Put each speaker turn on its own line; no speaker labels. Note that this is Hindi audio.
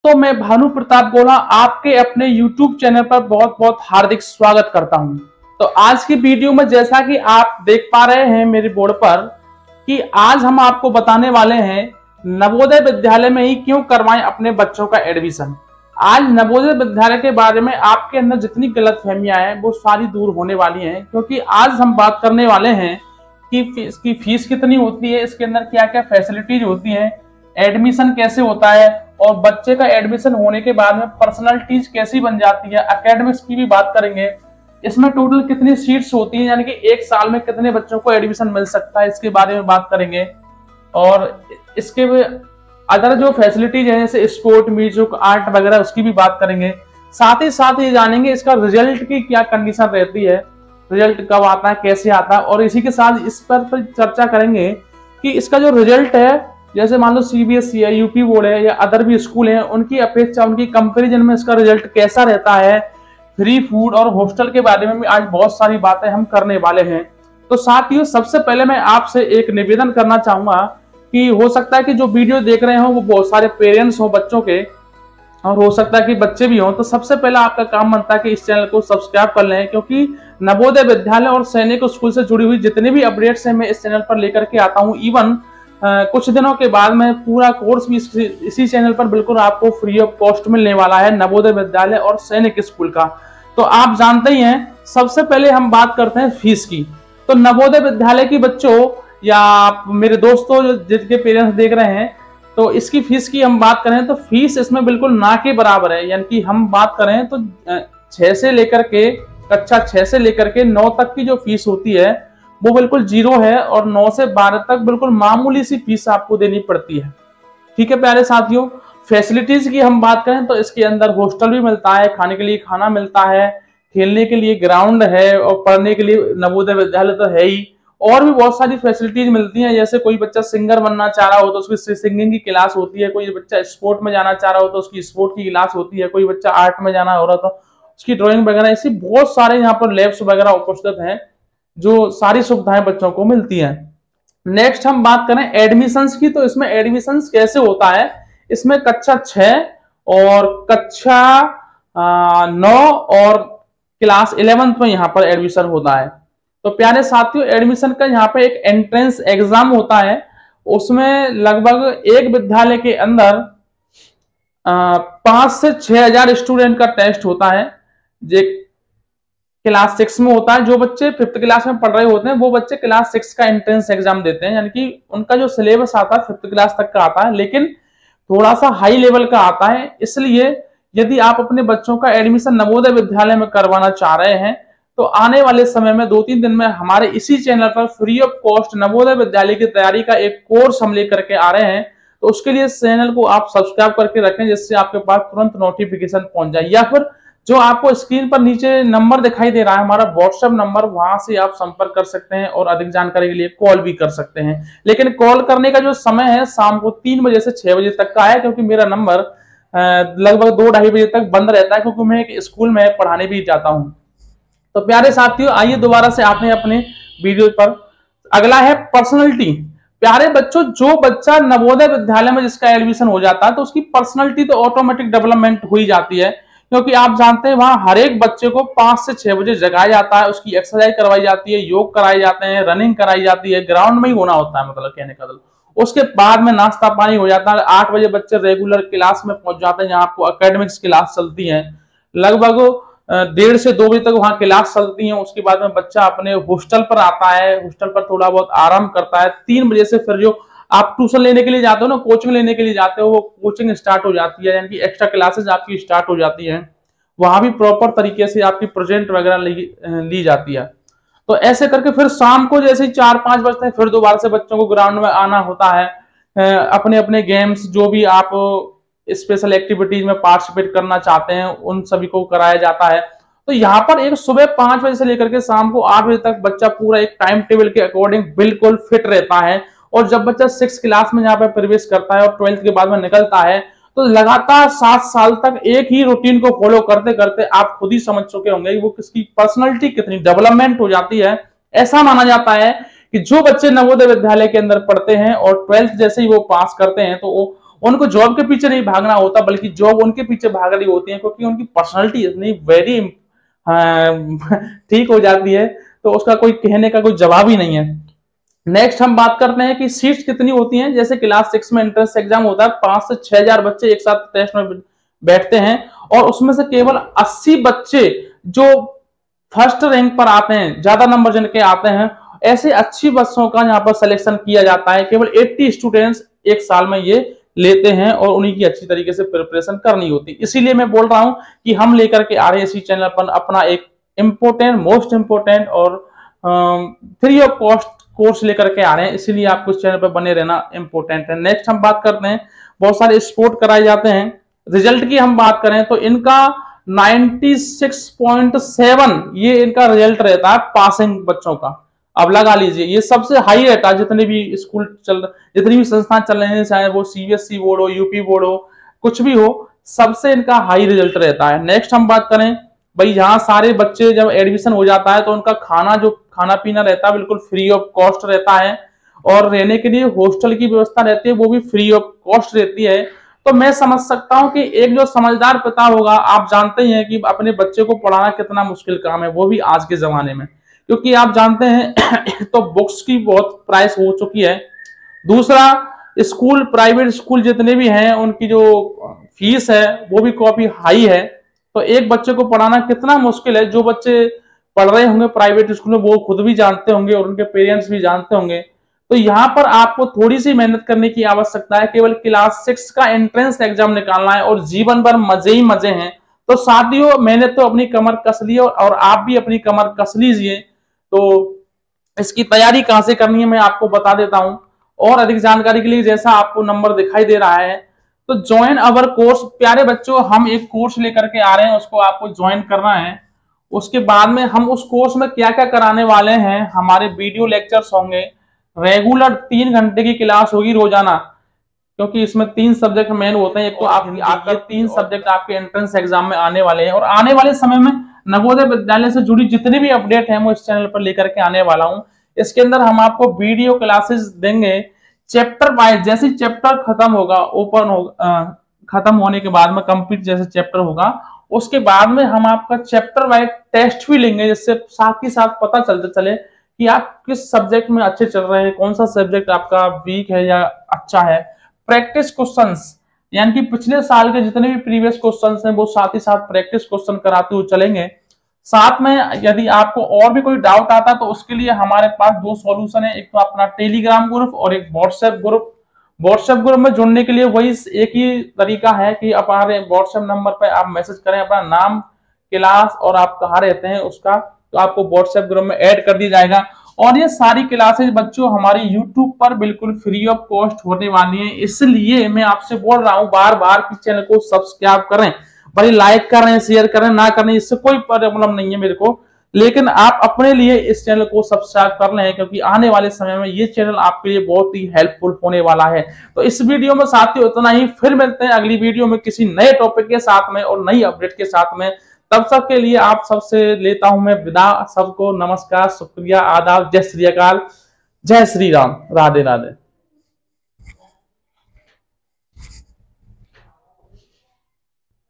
दोस्तों, मैं भानु प्रताप गोला आपके अपने YouTube चैनल पर बहुत बहुत हार्दिक स्वागत करता हूं। तो आज की वीडियो में जैसा कि आप देख पा रहे हैं मेरे बोर्ड पर कि आज हम आपको बताने वाले हैं नवोदय विद्यालय में ही क्यों करवाएं अपने बच्चों का एडमिशन। आज नवोदय विद्यालय के बारे में आपके अंदर जितनी गलतफहमियां हैं वो सारी दूर होने वाली हैं, क्योंकि आज हम बात करने वाले हैं कि इसकी फीस कितनी होती है, इसके अंदर क्या क्या फैसिलिटीज होती हैं, एडमिशन कैसे होता है और बच्चे का एडमिशन होने के बाद में पर्सनालिटीज कैसी बन जाती है। एकेडमिक्स की भी बात करेंगे, इसमें टोटल कितनी सीट्स होती हैं, यानी कि एक साल में कितने बच्चों को एडमिशन मिल सकता है, इसके बारे में बात करेंगे। और इसके अदर जो फैसिलिटीज है जैसे स्पोर्ट, म्यूजिक, आर्ट वगैरह, उसकी भी बात करेंगे। साथ ही ये जानेंगे इसका रिजल्ट की क्या कंडीशन रहती है, रिजल्ट कब आता है, कैसे आता है। और इसी के साथ इस पर चर्चा करेंगे कि इसका जो रिजल्ट है, जैसे मान लो सीबीएसई है, यूपी बोर्ड है या अदर भी स्कूल हैं, उनकी अपेक्षा, उनकी कंपैरिजन में इसका रिजल्ट कैसा रहता है। फ्री फूड और हॉस्टल के बारे में भी आज बहुत सारी बातें हम करने वाले हैं। तो साथियों, सबसे पहले मैं आपसे एक निवेदन करना चाहूंगा कि हो सकता है कि जो वीडियो देख रहे हो वो बहुत सारे पेरेंट्स हो बच्चों के, और हो सकता है कि बच्चे भी हों। तो सबसे पहला आपका काम बनता है कि इस चैनल को सब्सक्राइब कर लें, क्योंकि नवोदय विद्यालय और सैनिक स्कूल से जुड़ी हुई जितने भी अपडेट्स हैं मैं इस चैनल पर लेकर के आता हूं। इवन कुछ दिनों के बाद में पूरा कोर्स भी इसी चैनल पर बिल्कुल आपको फ्री ऑफ कॉस्ट मिलने वाला है, नवोदय विद्यालय और सैनिक स्कूल का। तो आप जानते ही हैं, सबसे पहले हम बात करते हैं फीस की। तो नवोदय विद्यालय की बच्चों या मेरे दोस्तों जिनके पेरेंट्स देख रहे हैं, तो इसकी फीस की हम बात करें तो फीस इसमें बिल्कुल ना के बराबर है। यानी कि हम बात करें तो कक्षा 6 से लेकर के 9 तक की जो फीस होती है वो बिल्कुल जीरो है, और 9 से 12 तक बिल्कुल मामूली सी फीस आपको देनी पड़ती है। ठीक है प्यारे साथियों, फैसिलिटीज की हम बात करें तो इसके अंदर हॉस्टल भी मिलता है, खाने के लिए खाना मिलता है, खेलने के लिए ग्राउंड है, और पढ़ने के लिए नवोदय विद्यालय तो है ही। और भी बहुत सारी फैसिलिटीज मिलती हैं, जैसे कोई बच्चा सिंगर बनना चाह रहा हो तो उसकी सिंगिंग की क्लास होती है, कोई बच्चा स्पोर्ट में जाना चाह रहा हो तो उसकी स्पोर्ट की क्लास होती है, कोई बच्चा आर्ट में जाना हो रहा तो उसकी ड्राइंग वगैरह, ऐसी बहुत सारे यहाँ पर लैब्स वगैरह उपस्थित हैं, जो सारी सुविधाएं बच्चों को मिलती हैं। नेक्स्ट हम बात करें एडमिशंस की, तो इसमें एडमिशंस कैसे होता है। इसमें कक्षा 6 और कक्षा 9 और क्लास 11th में यहाँ पर एडमिशन होता है। तो प्यारे साथियों, एडमिशन का यहाँ पे एक एंट्रेंस एग्जाम होता है, उसमें लगभग एक विद्यालय के अंदर 5 से 6,000 स्टूडेंट का टेस्ट होता है। क्लास 6 में होता है, जो बच्चे 5th क्लास में पढ़ रहे होते हैं वो बच्चे क्लास 6 का एंट्रेंस एग्जाम देते हैं। यानी कि उनका जो सिलेबस आता है 5th क्लास तक का आता है, लेकिन थोड़ा सा हाई लेवल का आता है। इसलिए यदि आप अपने बच्चों का एडमिशन नवोदय विद्यालय में करवाना चाह रहे हैं तो आने वाले समय में 2-3 दिन में हमारे इसी चैनल पर free of cost Navodaya Vidyalaya की तैयारी का एक कोर्स हम लेकर के आ रहे हैं। तो उसके लिए चैनल को आप सब्सक्राइब करके रखें, जिससे आपके पास तुरंत नोटिफिकेशन पहुंच जाए, या फिर जो आपको स्क्रीन पर नीचे नंबर दिखाई दे रहा है हमारा व्हाट्सएप नंबर, वहां से आप संपर्क कर सकते हैं और अधिक जानकारी के लिए कॉल भी कर सकते हैं। लेकिन कॉल करने का जो समय है शाम को 3 बजे से 6 बजे तक का है, क्योंकि मेरा नंबर लगभग 2-2:30 बजे तक बंद रहता है, क्योंकि मैं एक स्कूल में पढ़ाने भी जाता हूं। तो प्यारे साथियों, आइए दोबारा से आते हैं अपने वीडियो पर। अगला है पर्सनैलिटी। प्यारे बच्चों, जो बच्चा नवोदय विद्यालय में जिसका एडमिशन हो जाता है तो उसकी पर्सनैलिटी तो ऑटोमेटिक डेवलपमेंट हो ही जाती है, क्योंकि आप जानते हैं वहां हर एक बच्चे को 5 से 6 बजे जगाया जाता है, उसकी एक्सरसाइज करवाई जाती है, योग कराए जाते हैं, रनिंग कराई जाती है, ग्राउंड में ही होना होता है, मतलब कहने का मतलब। उसके बाद में नाश्ता पानी हो जाता है। 8 बजे बच्चे रेगुलर क्लास में पहुंच जाते हैं, जहां आपको एकेडमिक्स क्लास चलती है, लगभग 1:30 से 2 बजे तक वहां क्लास चलती है। उसके बाद में बच्चा अपने हॉस्टल पर आता है, हॉस्टल पर थोड़ा बहुत आराम करता है। 3 बजे से फिर जो आप ट्यूशन लेने के लिए जाते हो ना, कोचिंग लेने के लिए जाते हो, वो कोचिंग स्टार्ट हो जाती है, यानी कि एक्स्ट्रा क्लासेस आपकी स्टार्ट हो जाती है। वहां भी प्रॉपर तरीके से आपकी प्रेजेंट वगैरह ली जाती है। तो ऐसे करके फिर शाम को जैसे ही 4-5 बजते हैं फिर दोबारा से बच्चों को ग्राउंड में आना होता है। अपने अपने गेम्स, जो भी आप स्पेशल एक्टिविटीज में पार्टिसिपेट करना चाहते हैं, उन सभी को कराया जाता है। तो यहाँ पर एक सुबह 5 बजे से लेकर के शाम को 8 बजे तक बच्चा पूरा एक टाइम टेबल के अकॉर्डिंग बिल्कुल फिट रहता है। और जब बच्चा 6 क्लास में यहाँ पर प्रवेश करता है और 12th के बाद में निकलता है, तो लगातार 7 साल तक एक ही रूटीन को फॉलो करते करते आप खुद ही समझ चुके होंगे कि वो किसकी पर्सनैलिटी कितनी डेवलपमेंट हो जाती है। ऐसा माना जाता है कि जो बच्चे नवोदय विद्यालय के अंदर पढ़ते हैं और 12th जैसे ही वो पास करते हैं, तो उनको जॉब के पीछे नहीं भागना होता, बल्कि जॉब उनके पीछे भाग रही होती है, क्योंकि उनकी पर्सनैलिटी इतनी वेरी ठीक हो जाती है, तो उसका कोई कहने का कोई जवाब ही नहीं है। नेक्स्ट हम बात करते हैं कि सीट्स कितनी होती हैं। जैसे क्लास 6 में एंट्रेंस एग्जाम होता है, 5 से 6 हजार बच्चे एक साथ टेस्ट में बैठते हैं, और उसमें से केवल 80 बच्चे जो फर्स्ट रैंक पर आते हैं, ज्यादा नंबर जिनके आते हैं, ऐसे अच्छी बच्चों का यहाँ पर सिलेक्शन किया जाता है। केवल 80 स्टूडेंट्स एक साल में ये लेते हैं, और उन्हीं की अच्छी तरीके से प्रिपरेशन करनी होती है। इसीलिए मैं बोल रहा हूं कि हम लेकर के आ रहे हैं इसी चैनल पर अपना एक इम्पोर्टेंट, मोस्ट इम्पोर्टेंट और फ्री ऑफ कॉस्ट कोर्स लेकर के आ रहे हैं, इसीलिए आपको इस चैनल पर बने रहना इंपॉर्टेंट है। नेक्स्ट हम बात करते हैं, बहुत सारे स्पोर्ट कराए जाते हैं। रिजल्ट की हम बात करें तो इनका 96.7 ये इनका रिजल्ट रहता है पासिंग बच्चों का। अब लगा लीजिए, ये सबसे हाई रहता है जितने भी स्कूल जितनी भी संस्थान चल रहे हैं, चाहे वो सीबीएसई बोर्ड हो, यूपी बोर्ड हो, कुछ भी हो, सबसे इनका हाई रिजल्ट रहता है। नेक्स्ट हम बात करें भाई, यहाँ सारे बच्चे जब एडमिशन हो जाता है तो उनका खाना पीना रहता है बिल्कुल फ्री ऑफ कॉस्ट रहता है, और रहने के लिए हॉस्टल की व्यवस्था रहती है, वो भी फ्री ऑफ कॉस्ट रहती है। तो मैं समझ सकता हूं कि एक जो समझदार पिता होगा, आप जानते ही हैं कि अपने बच्चे को पढ़ाना कितना मुश्किल काम है, वो भी आज के जमाने में, क्योंकि आप जानते हैं तो बुक्स की बहुत प्राइस हो चुकी है। दूसरा, स्कूल, प्राइवेट स्कूल जितने भी हैं उनकी जो फीस है वो भी काफी हाई है। तो एक बच्चे को पढ़ाना कितना मुश्किल है, जो बच्चे पढ़ रहे होंगे प्राइवेट स्कूल में वो खुद भी जानते होंगे और उनके पेरेंट्स भी जानते होंगे। तो यहाँ पर आपको थोड़ी सी मेहनत करने की आवश्यकता है, केवल क्लास 6 का एंट्रेंस एग्जाम निकालना है और जीवन भर मजे ही मजे हैं। तो साथियों, मैंने तो अपनी कमर कस ली और आप भी अपनी कमर कस लीजिए। तो इसकी तैयारी कहां से करनी है मैं आपको बता देता हूं, और अधिक जानकारी के लिए जैसा आपको नंबर दिखाई दे रहा है, तो ज्वाइन अवर कोर्स। प्यारे बच्चों, हम एक कोर्स लेकर के आ रहे हैं, उसको आपको ज्वाइन करना है। उसके बाद में हम उस कोर्स में क्या क्या कराने वाले हैं, हमारे वीडियो लेक्चर्स होंगे, रेगुलर 3 घंटे की क्लास होगी रोजाना, क्योंकि इसमें 3 सब्जेक्ट मेन होते हैं। एक तो आपके 3 सब्जेक्ट आपके एंट्रेंस एग्जाम में आने वाले हैं, और आने वाले समय में नवोदय विद्यालय से जुड़ी जितनी भी अपडेट है मैं इस चैनल पर लेकर के आने वाला हूं। इसके अंदर हम आपको वीडियो क्लासेस देंगे चैप्टर वाइज। जैसे चैप्टर खत्म होगा, खत्म होने के बाद में कंप्लीट जैसे चैप्टर होगा, उसके बाद में हम आपका चैप्टर वाइज टेस्ट भी लेंगे, जिससे साथ ही साथ पता चले कि आप किस सब्जेक्ट में अच्छे चल रहे हैं, कौन सा सब्जेक्ट आपका वीक है या अच्छा है। प्रैक्टिस क्वेश्चंस, यानी कि पिछले साल के जितने भी प्रीवियस क्वेश्चंस हैं वो साथ ही साथ प्रैक्टिस क्वेश्चन कराते हुए चलेंगे। साथ में यदि आपको और भी कोई डाउट आता है तो उसके लिए हमारे पास 2 सॉल्यूशन है, एक तो अपना टेलीग्राम ग्रुप और एक व्हाट्सएप ग्रुप। व्हाट्सएप ग्रुप में जुड़ने के लिए वही एक ही तरीका है कि आप हमारे व्हाट्सएप नंबर पर आप मैसेज करें अपना नाम, क्लास और आप कहाँ रहते हैं उसका, तो आपको व्हाट्सएप ग्रुप में ऐड कर दिया जाएगा। और ये सारी क्लासेज बच्चों हमारी YouTube पर बिल्कुल फ्री ऑफ कॉस्ट होने वाली है, इसलिए मैं आपसे बोल रहा हूं बार बार कि चैनल को सब्सक्राइब करें। भाई लाइक करें, शेयर करें, ना करें, इससे कोई प्रॉब्लम नहीं है मेरे को, लेकिन आप अपने लिए इस चैनल को सब्सक्राइब कर लें, क्योंकि आने वाले समय में ये चैनल आपके लिए बहुत ही हेल्पफुल होने वाला है। तो इस वीडियो में साथियों इतना ही, फिर मिलते हैं अगली वीडियो में किसी नए टॉपिक के साथ में और नई अपडेट के साथ में। तब तक के लिए आप सबसे लेता हूं मैं विदा। सबको नमस्कार, शुक्रिया, आदाब, जय श्री अकाल, जय श्री राम, राधे राधे।